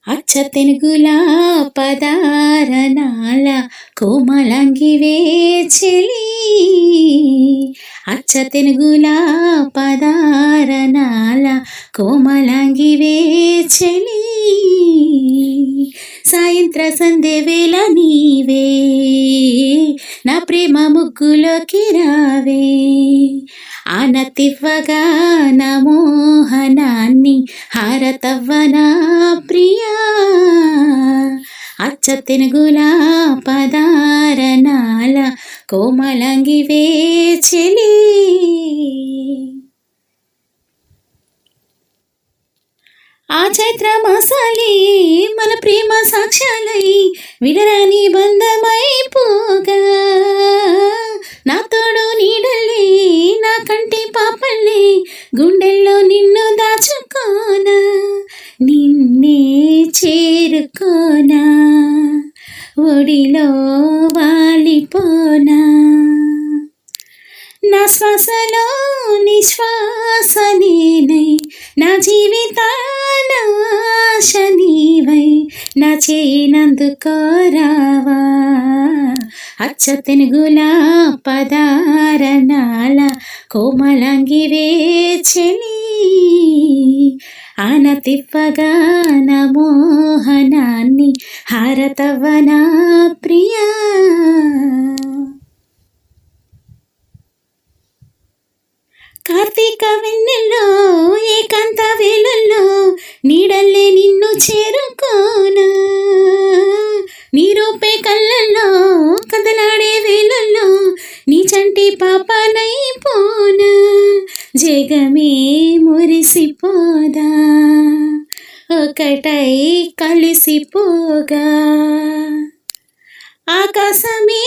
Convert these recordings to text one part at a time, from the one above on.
అచ్చ తెనుగులా పదారనాల కోమలంగివే చెలి. అచ్చ తెనుగులా పదారనాల కోమలంగివే చెలి. సాయంత్ర సంధ్య వేళ నీవే నా ప్రేమ ముగ్గులోకి రావే. ఆనతివ్వగా నా మోహనాన్ని హారతవ్వనా ప్రియా. అచ్చ తెనుగులా పదారనాల కోమలంగివే చెలి. ఆ చైత్ర మాసాలే మన ప్రేమ సాక్ష్యాలై విడరాని బంధమైపోగా, నా తోడు నీడలే నా కంటి పాపల్లే గుండెల్లో నిన్ను దాచుకోనా. నిన్నే చేరుకోనా, ఒడిలో వాలిపోనా. నా శ్వాసలో నిశ్వాస నేనై, నా జీవితాన ఆశ నీవై, నా చేయినందుకోరావా. అచ్చ తెనుగులా పదారనాల కోమలంగివే చెలి. ఆనతివ్వగా నా మోహనాన్ని హారతవ్వనా ప్రియా. కార్తీక వెన్నెల్లో ఏకాంత వేళల్లో నీడల్లే నిన్ను చేరుకోనా. నీ రూపే కళ్ళల్లో కదలాడే వేళల్లో నీ చంటి పాపనైపోనా. జగమే మురిసిపోదా ఒకటై కలిసిపోగా. ఆకాశమే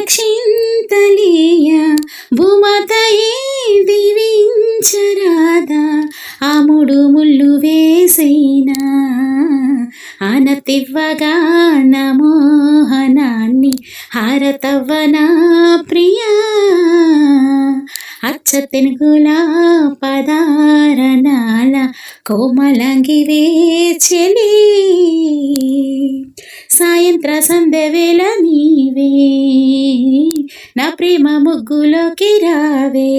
అక్షింతలీయ భూమాతయే దీవించరాదా. ఆ మూడు ముళ్ళు వేసైనా ఆనతివ్వగా నా మోహనాన్ని హారతవ్వనా ప్రియా. అచ్చ తెనుగులా పదారనాల కోమలంగివే చెలి. సాయంత్ర సంధ్య వేళ నీవే నా ప్రేమ ముగ్గులోకి రావే.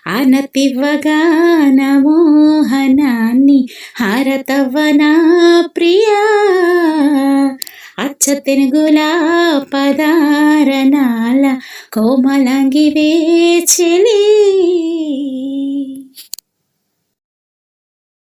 ఆనతివ్వగా నా మోహనాన్ని హారతవ్వనా ప్రియా. అచ్చ తెనుగులా పదారనాల కోమలంగివే చెలి.